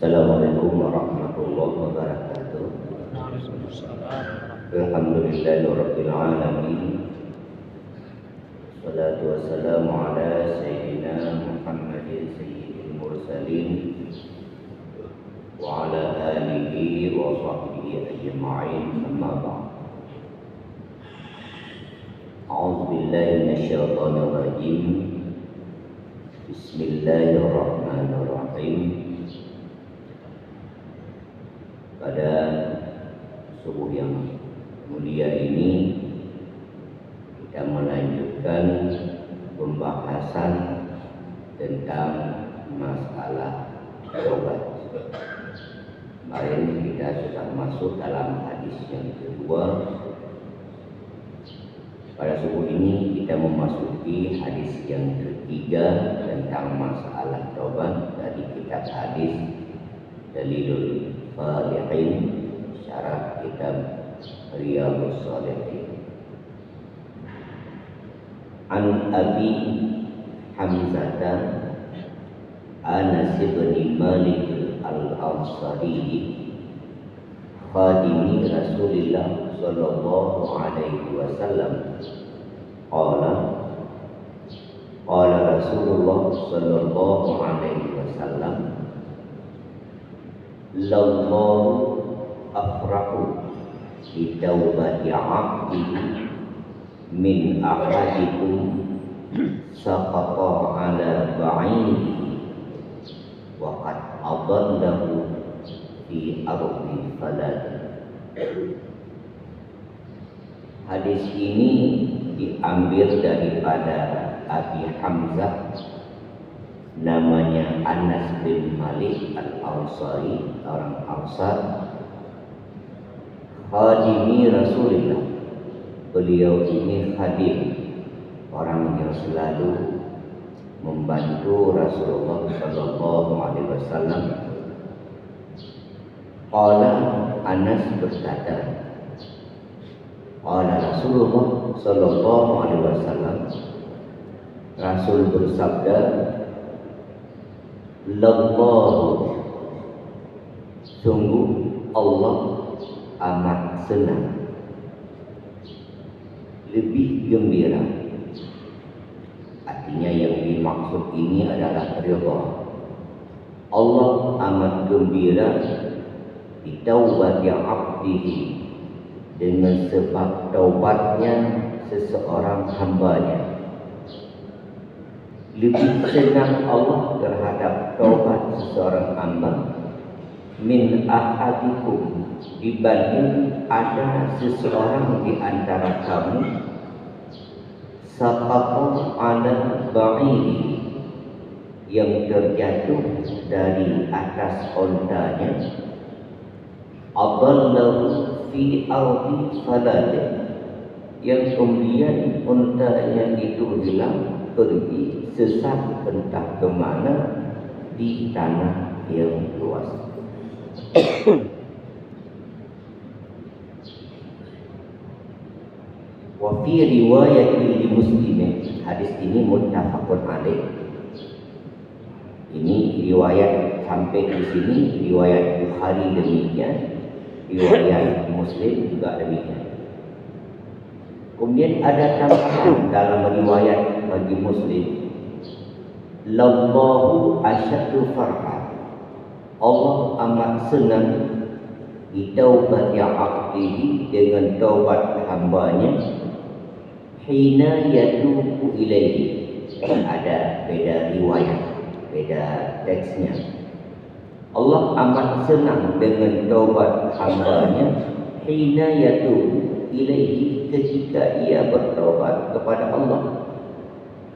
Assalamualaikum warahmatullahi wabarakatuh. Alhamdulillahirabbil alamin. Wassalatu wassalamu ala sayyidina Muhammadin sayyidil mursalin wa ala alihi wa sahbihi ajma'in, amma ba'd. A'udzu billahi minasyaitonir rajim. Bismillahirrahmanirrahim. Pada subuh yang mulia ini kita melanjutkan pembahasan tentang masalah taubat. Kemarin kita sudah masuk dalam hadis yang kedua. Pada subuh ini kita memasuki hadis yang ketiga tentang masalah taubat dari kitab hadis Dalilul Falihin, syarah kitab Riyadhus Shalihin. An Abi Hamzah Anas bin Malik al-Ansari khadimi Rasulillah sallallahu alaihi wasallam qala Rasulullah sallallahu alaihi wasallam lallahu afrahu bi taubati 'abdihi min ahadikum saqata 'ala ba'ihi wa qad adallahu fi ardi falad. Hadis ini diambil daripada Abi Hamzah, namanya Anas bin Malik al-Ansari, orang Ansar, khadimi Rasulullah. Beliau ini khadim, orang yang selalu membantu Rasulullah sallallahu alaihi wasallam. Qala, Anas berkata, qala Rasulullah sallallahu alaihi wasallam, Rasul bersabda, lallahu, sungguh Allah amat senang, lebih gembira. Artinya yang dimaksud ini adalah ridha. Allah amat gembira di taubat yang abdihi, dengan sebab taubatnya seseorang hambanya. Lebih senang Allah terhadap taubat seseorang hamba min ahadikum, dibanding ada seseorang di antara kamu saqata 'ala ba'iri, yang terjatuh dari atas ontanya, adallahu fi ardi falad, yang kemudian ontanya itu hilang, pergi sesat entah kemana di tanah yang luas. Wa fi riwayat li Muslim, hadis ini muttafaqun alaih. Ini riwayat sampai di sini, riwayat Bukhari demikian, riwayat Muslim juga demikian. Kemudian ada tambahan dalam riwayat bagi Muslim, lallahu asyaddu farha, Allah amat senang di taubat yang abdihi, dengan taubat hambanya, hina yatubu ilaihi. Ada beda riwayat, beda teksnya. Allah amat senang dengan taubat hambanya, hina yatubu ilaihi, ketika ia bertaubat kepada Allah,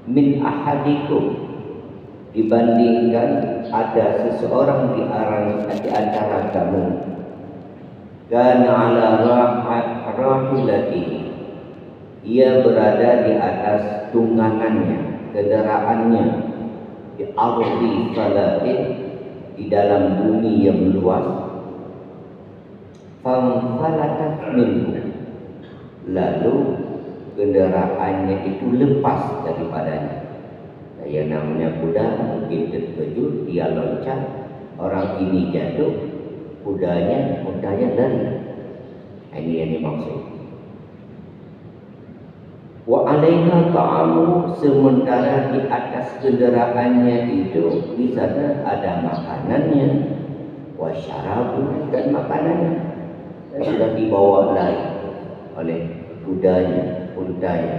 min ahadikum, dibandingkan ada seseorang di antara kamu, kana ala rahilati, ia berada di atas tunggangannya, kendaraannya di ardi falatin, di dalam bumi yang luas. Fanfalatat minhu, lalu kendaraannya itu lepas daripadanya. Yang namanya kuda mungkin terkejut, dia loncat, orang ini jatuh, kudanya lari. Ini yang dimaksud. Wa alaiha ta'amu, sementara di atas kendaraannya itu di sana ada makanannya, wa syarabu, dan makanannya, dan sudah dibawa lari oleh kudanya, untanya.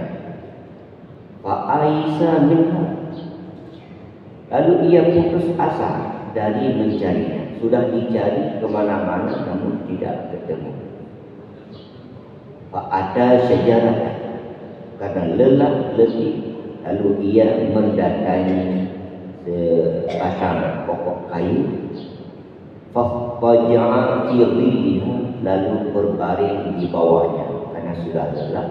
Fa aisa minha, lalu ia putus asa dari mencarinya. Sudah dicari kemana-mana namun tidak ketemu. Fa ada syajarah, karena lelah letih, lalu ia mendatangi sebatang pokok kayu. Faja'a fi dhilliha, lalu berbaring di bawahnya karena sudah lelah,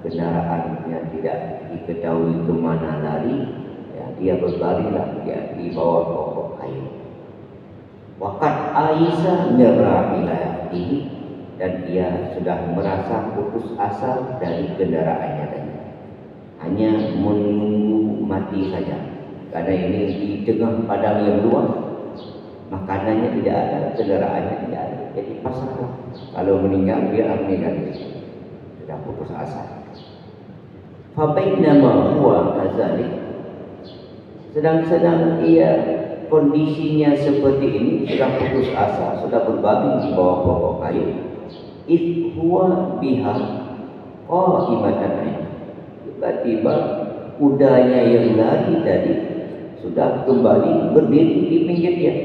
kendaraannya tidak diketahui kemana lari, ya, dia berbaringlah di bawah pokok kayu. Waqad Aisyah nyerah ila ini, dan dia sudah merasa putus asa dari kendaraannya tadi. Hanya menunggu mati saja, karena ini di tengah padang yang luas, makanannya tidak ada, kendaraannya tidak ada, jadi pasrah. Kalau meninggal, dia meninggal, sudah putus asa. Fabainama huwa kadzalik, sedang ia kondisinya seperti ini, sudah putus asa, sudah berbaring di bawah pokok kayu. Idh huwa biha qa'imatan, tiba-tiba kudanya yang lari tadi sudah kembali berdiri di pinggir dia.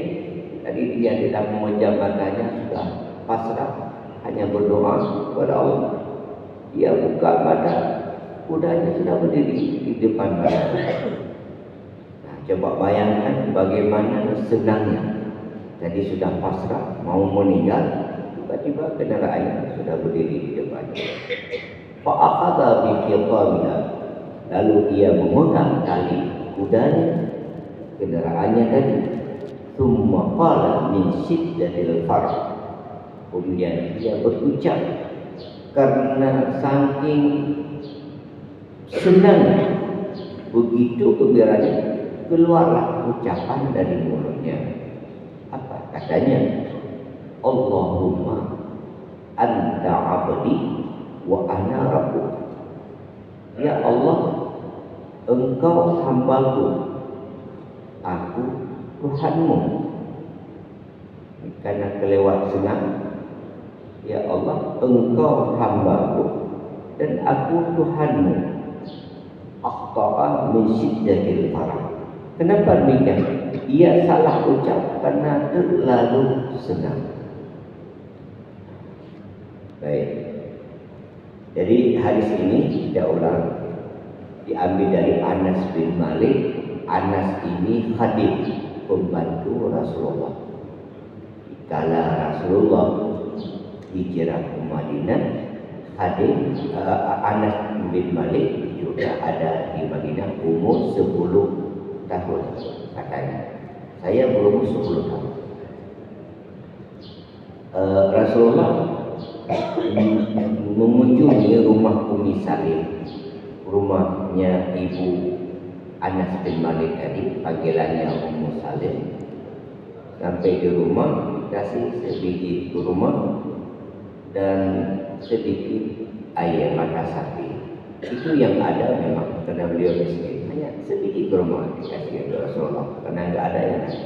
Tadi dia tidak memejam matanya, sudah pasrah, hanya berdoa kepada Allah. Dia buka mata, kudanya sudah berdiri di depan mata. Nah, coba bayangkan bagaimana senangnya. Tadi sudah pasrah, mau meninggal, tiba-tiba kendaraannya sudah berdiri di depannya. Fa'akhadha bi khitamiha, lalu ia memegang tali kudanya, kendaraannya tadi. Tsumma qala min syiddatil farah, kemudian dia berucap karena saking senangnya, begitu gembiranya, keluarlah ucapan dari mulutnya. Apa katanya? Allahumma anta abdi wa ana rabbuk. Ya Allah, engkau hambaku, aku Tuhanmu. Karena kelewat senang, ya Allah, engkau hambaku dan aku Tuhanmu. Akhta'a min syiddatil farah. Kenapa demikian? Ia salah ucap karena terlalu senang. Baik. Jadi hadis ini kita ulang, diambil dari Anas bin Malik. Anas ini khadim, pembantu Rasulullah. Kala Rasulullah hijrah ke Madinah, khadim Anas bin Malik juga ada di Madinah umur 10 tahun katanya. Saya belum 10 tahun. Rasulullah mengunjungi rumah Ummi Salim, rumahnya ibu Anas bin Malik tadi, panggilannya Ummu Salim. Sampai di rumah, dikasih sebiji kurma dan sedikit air mata sapi. Itu yang ada memang, karena beliau miskin, hanya sedikit kurma dikasih oleh Rasulullah, karena enggak ada yang lain.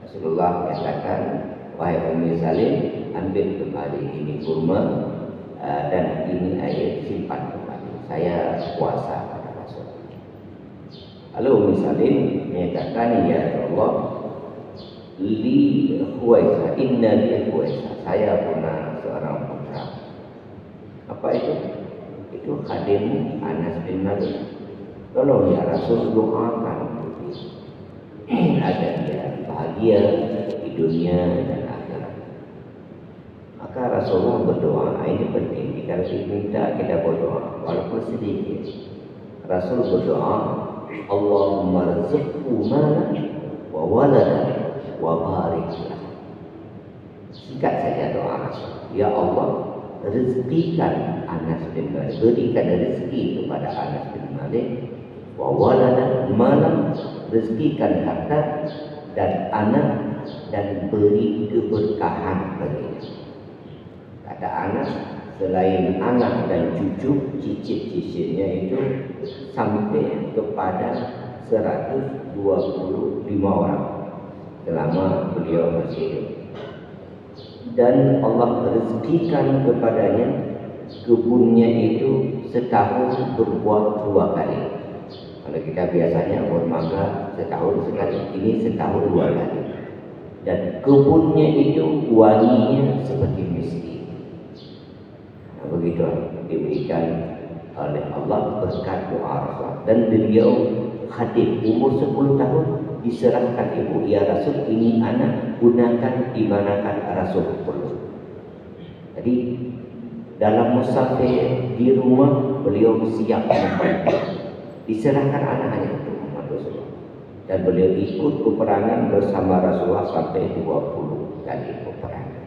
Rasulullah katakan, wahai Ummi Salim, ambil kembali ini kurma dan ini air, simpan kembali. Saya puasa pada Rasul. Lalu Ummi Salim menyatakan, ya Allah, li Huwaisa, inna li Huwaisa, saya punya seorang putra. Apa itu? Itu khadim Anas bin Malik. Tolong ya Rasul, doakan agar dia bahagia di dunia dan akhirat. Maka Rasulullah berdoa. Ini penting, kalau diminta kita berdoa walaupun sedikit. Rasul berdoa, Allahumma rizqhu malan wa waladan wa barik lah. Singkat saja doa Rasul. Ya Allah, rezekikan Anas bin Malik, berikan rezeki kepada Anas bin Malik, wa waladan, malam, rezekikan harta dan anak, dan beri keberkahan baginya. Kata Anas, selain anak dan cucu, cicit-cicitnya itu sampai kepada 125 orang selama beliau masih hidup. Dan Allah rezekikan kepadanya kebunnya itu setahun berbuah 2 kali. Kalau kita biasanya bermangga setahun sekali, ini setahun 2 kali. Dan kebunnya itu wanginya seperti miski. Nah, begitu diberikan oleh Allah berkat doa Rasul. Dan beliau khatib umur 10 tahun diserahkan ibu, ya Rasul, ini anak gunakan dimanakan Rasul perlu. Jadi dalam musafir di rumah beliau siap membantu. Diserahkan anaknya untuk Muhammad Rasulullah. Dan beliau ikut peperangan bersama Rasulullah sampai 20 kali peperangan.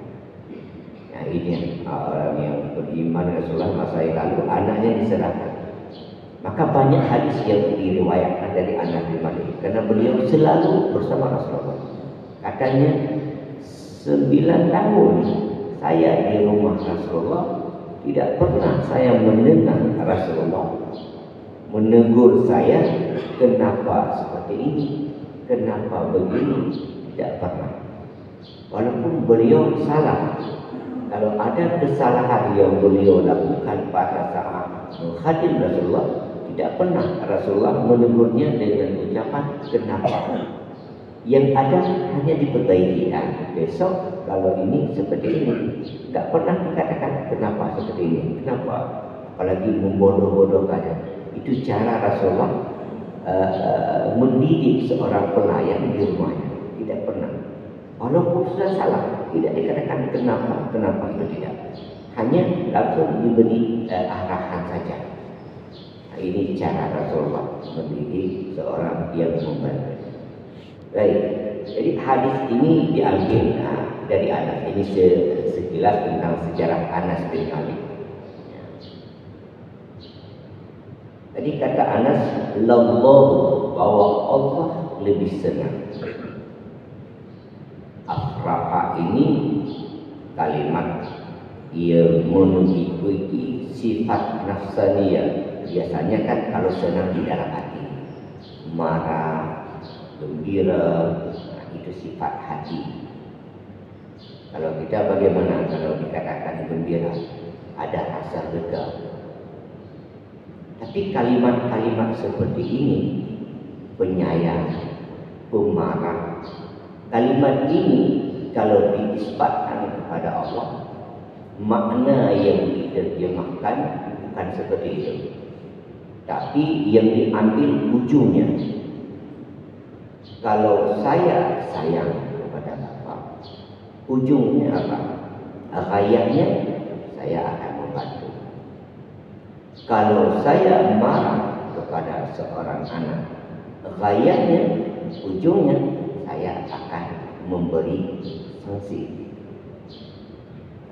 Nah, ini orang yang beriman Rasulullah masa yang lalu, anaknya diserahkan. Maka banyak hadis yang diriwayatkan dari Anas bin Malik, karena beliau selalu bersama Rasulullah. Katanya 9 tahun saya di rumah Rasulullah, tidak pernah saya mendengar Rasulullah menegur saya, kenapa seperti ini, kenapa begini, tidak pernah. Walaupun beliau salah, kalau ada kesalahan yang beliau lakukan pada saat menghadim Rasulullah, tidak pernah Rasulullah menegurnya dengan ucapan kenapa. Yang ada hanya diperbaiki. Besok kalau ini seperti ini, tidak pernah dikatakan kenapa seperti ini, kenapa, apalagi membodoh-bodohkannya. Itu cara Rasulullah mendidik seorang pelayan di rumahnya. Tidak pernah. Walaupun sudah salah, tidak dikatakan kenapa itu tidak. Hanya langsung diberi arahan saja. Nah, ini cara Rasulullah mendidik seorang yang membantu. Baik. Jadi hadis ini diambil dari Anas. Ini sekilas tentang sejarah Anas bin Malik. Tadi kata Anas, lallahu, bahwa Allah lebih senang. Afraha ini kalimat ia mengikuti sifat nafsaniyah. Biasanya kan kalau senang di dalam hati, marah, gembira, itu sifat hati. Kalau kita bagaimana kalau dikatakan gembira, ada rasa lega. Tapi kalimat-kalimat seperti ini, penyayang, pemarah, kalimat ini kalau dinisbatkan kepada Allah, makna yang diterjemahkan bukan seperti itu. Tapi yang diambil ujungnya. Kalau saya sayang kepada Bapak, ujungnya apa? Akhirnya saya akan membantu. Kalau saya marah kepada seorang anak, akhirnya ujungnya saya akan memberi sanksi.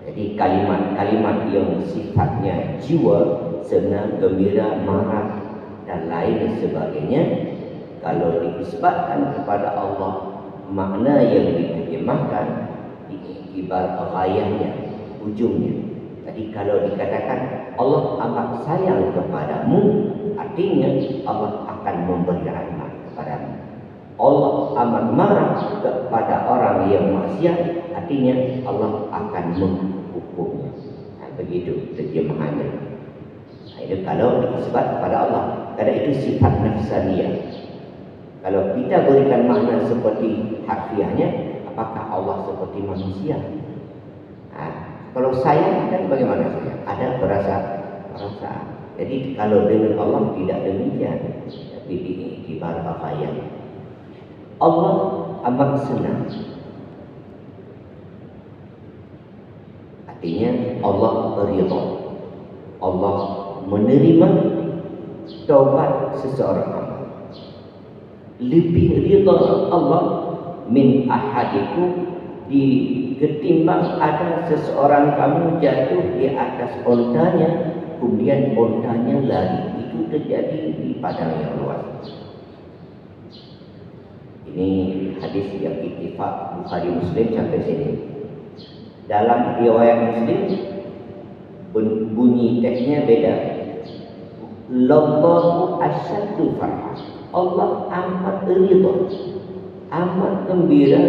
Jadi kalimat-kalimat yang sifatnya jiwa, senang, gembira, marah, dan lain sebagainya, kalau diisbatkan kepada Allah, makna yang diterjemahkan diiktibar ghayahnya, ujungnya. Jadi kalau dikatakan Allah amat sayang kepadamu, artinya Allah akan memberi rahmat kepadamu. Allah amat marah kepada orang yang maksiat, artinya Allah akan menghukumnya. Nah, begitu terjemahannya. Nah, itu kalau disebut kepada Allah, karena itu sifat nafsaniyah. Kalau kita berikan makna seperti harfiahnya, apakah Allah seperti manusia? Nah, kalau sayang kan bagaimana sayang? Ada perasaan. Jadi kalau dengan Allah tidak demikian, tapi diiktibar bahaya. Allah amat senang. Artinya Allah beridha. Allah menerima taubat seseorang hamba. lebih ridha Allah min ahadikum di ketimbang ada seseorang kamu jatuh di atas ontanya kemudian ontanya lari. Itu terjadi di padang yang luas. Ini hadis yang ittifaq Bukhari Muslim sampai sini. Dalam riwayat Muslim bunyi teksnya beda. Lallahu asyaddu farhah. Allah amat ridha, amat gembira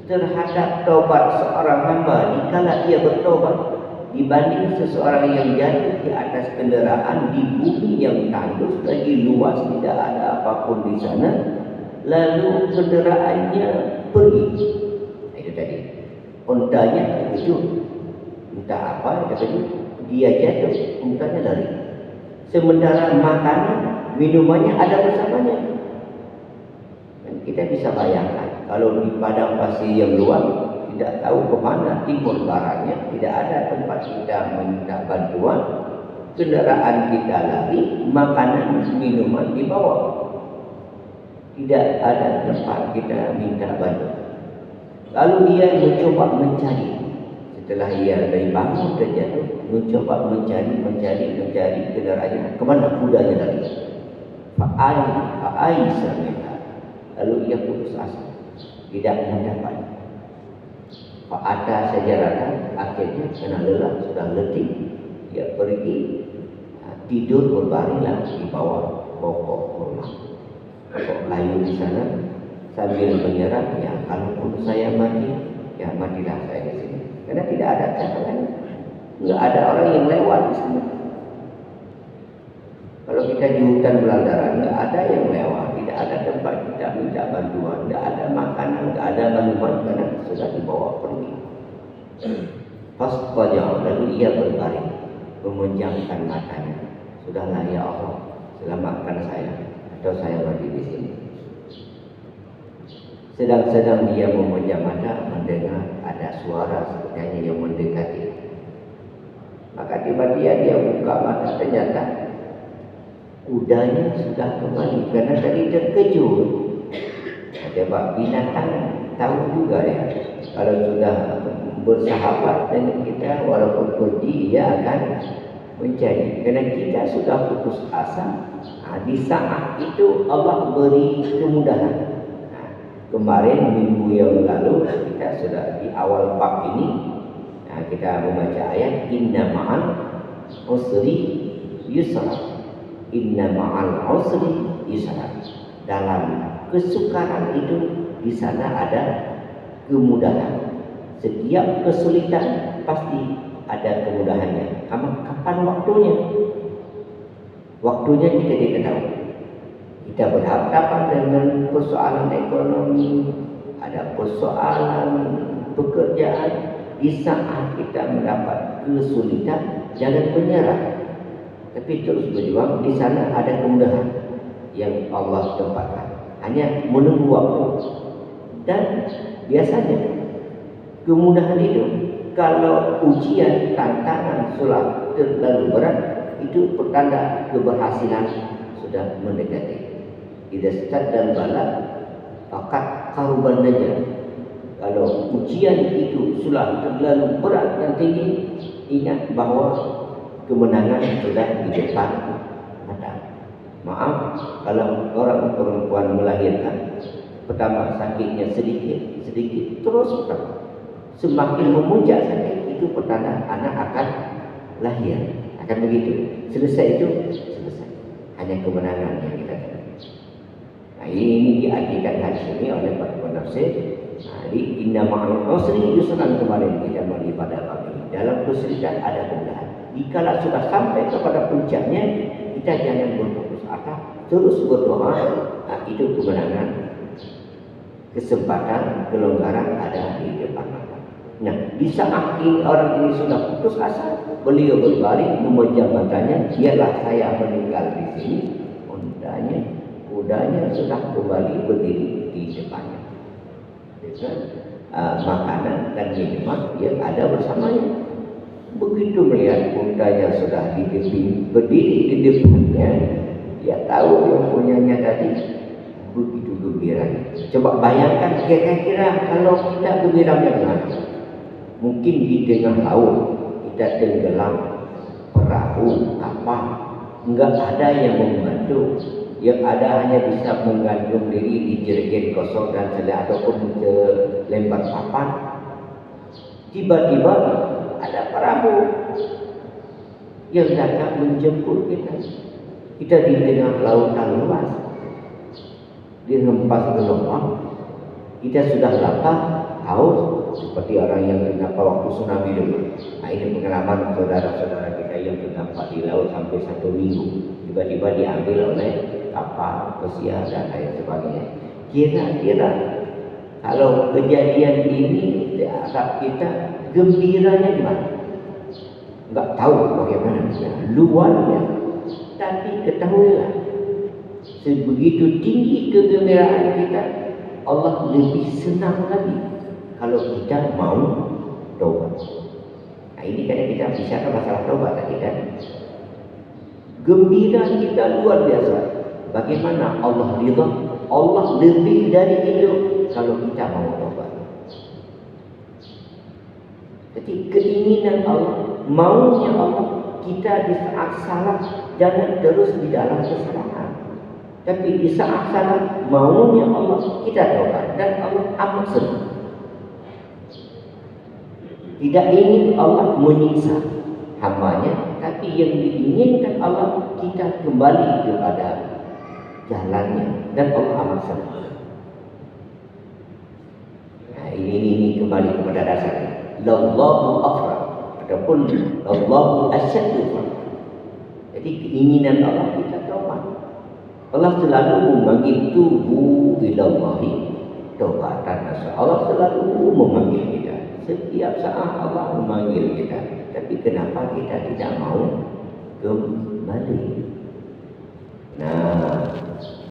terhadap taubat seorang hamba dikala ia bertobat dibanding seseorang yang jatuh di atas kenderaan di bumi yang tandus lagi luas, tidak ada apapun di sana, lalu kenderaannya pergi. Itu tadi. Untanya terkejut. Entah apa terkejut. Dia jatuh, untanya lari. Sementara makanan, minumannya ada bersamanya. Dan kita bisa bayangkan kalau di padang pasir yang luas, tidak tahu kemana timur baratnya, tidak ada tempat kita minta bantuan, kendaraan kita lari, makanan, minuman dibawa. Tidak ada tempat kita minta bantuan. Lalu dia mencoba mencari. Setelah ia dari bangun terjatuh, mencoba mencari kendaraannya. Kemana kudanya lari? Fa'aisa minha. Lalu ia putus asa, tidak mendapat. Fa'ata sajaratan, akhirnya kena lelah, sudah letih, dia pergi tidur berbaringlah di bawah pokok kurma, pokok kayu di sana, sambil menyerah, ya kalaupun saya mati, ya matilah saya di sini. Karena tidak ada cara lain, nggak ada orang yang lewat di sana. Kalau kita di hutan belantara, nggak ada yang lewat, tidak ada tempat kita minta bantuan, nggak ada makanan, nggak ada minuman, karena sudah dibawa pergi. Fastajab, lalu ia berbaring, memejamkan matanya. Sudahlah ya Allah, selamatkan saya, atau saya mati di sini. Sedang-sedang dia memejam mata, mendengar ada suara sepertinya yang mendekati. Maka tiba-tiba dia buka mata, ternyata kudanya sudah kembali, karena tadi terkejut. Sebab binatang tahu juga ya, kalau sudah bersahabat dengan kita, walaupun pergi, ia akan mencari. Karena kita sudah putus asa, di saat itu Allah beri kemudahan. Kemarin minggu yang lalu kita sudah di awal bab ini, kita membaca ayat inna ma'al usri yusra. Inna ma'al usri yusra. Dalam kesukaran itu di sana ada kemudahan. Setiap kesulitan pasti ada kemudahannya. Kapan waktunya? Waktunya kita tidak tahu. Kita berhadapan dengan persoalan ekonomi, ada persoalan pekerjaan. Di saat kita mendapat kesulitan, jangan menyerah, tapi terus berjuang. Di sana ada kemudahan yang Allah tempatkan. Hanya menunggu waktu. Dan biasanya kemudahan itu, kalau ujian, tantangan sudah terlalu berat, itu pertanda keberhasilan sudah mendekati. Idza stadda bala faqad qaruban najah. Kalau ujian itu sudah terlalu berat dan tinggi, ingat bahwa kemenangan sudah di depan mata. Maaf kalau orang perempuan melahirkan, pertama sakitnya sedikit, terus semakin memuncak sakit, itu pertanda anak akan lahir, akan begitu. Selesai itu selesai, hanya kemenangan yang kita dapat. Nah, ini diartikan hadis ini oleh para penafsir. Di inna ma'al usri yusran, kemarin kita melihat pada bab ini. Dalam kesulitan ada kemudahan. Dikala sudah sampai kepada puncaknya, kita jangan berputus asa, terus berdoa. Nah, itu kemenangan, kesempatan, kelonggaran ada di depan mata. Nah, di saat ini orang ini sudah putus asa, beliau berbalik memejam matanya, dialah saya meninggal di sini. Kudanya sudah kembali berdiri di depannya dengan makanan dan minuman yang ada bersamanya. Begitu melihat kudanya sudah berdiri di depannya, dia tahu yang punyanya tadi Itu gembiranya. Coba bayangkan kira-kira kalau kita gembiranya dengan mungkin di tengah laut kita tenggelam, perahu, kapal, enggak ada yang membantu. Yang ada hanya bisa menggantung diri di jerigen kosong dan ataupun ke lembar papan. Tiba-tiba ada perahu yang datang menjemput kita. Kita di tengah lautan luas, dihempas gelombang, kita sudah lapar, haus, seperti orang yang terdampak waktu tsunami dulu. Nah, ini pengalaman saudara-saudara kita yang terdampak di laut sampai 1 minggu, tiba-tiba diambil oleh kapal, pesiar dan lain sebagainya. Kira-kira kalau kejadian ini di Arab kita, gembiranya gimana? Enggak tahu bagaimana, luar biasa. Tapi ketahuilah, sebegitu tinggi kegembiraan kita, Allah lebih senang lagi kalau kita mau taubat. Nah, ini kan kita bicara masalah taubat tadi kan. Gembira kita luar biasa. Bagaimana Allah ridha? Allah lebih dari itu kalau kita mau taubat. Jadi keinginan Allah, maunya Allah, kita di saat salah jangan terus di dalam kesalahan. Tapi di saat salah maunya Allah kita taubat dan Allah amat senang. Tidak ingin Allah menyiksa hambanya, tapi yang diinginkan Allah kita kembali kepada jalannya dan Allah amat senang. Nah, ini kembali kepada dasarnya. Lallahu afrah ataupun Allahu asyaddu. Jadi keinginan Allah kita taubat. Allah selalu memanggil tubuh ilallahi taubatan nasuha. Allah selalu memanggil kita. Setiap saat Allah memanggil kita. Tapi kenapa kita tidak mau kembali? Nah,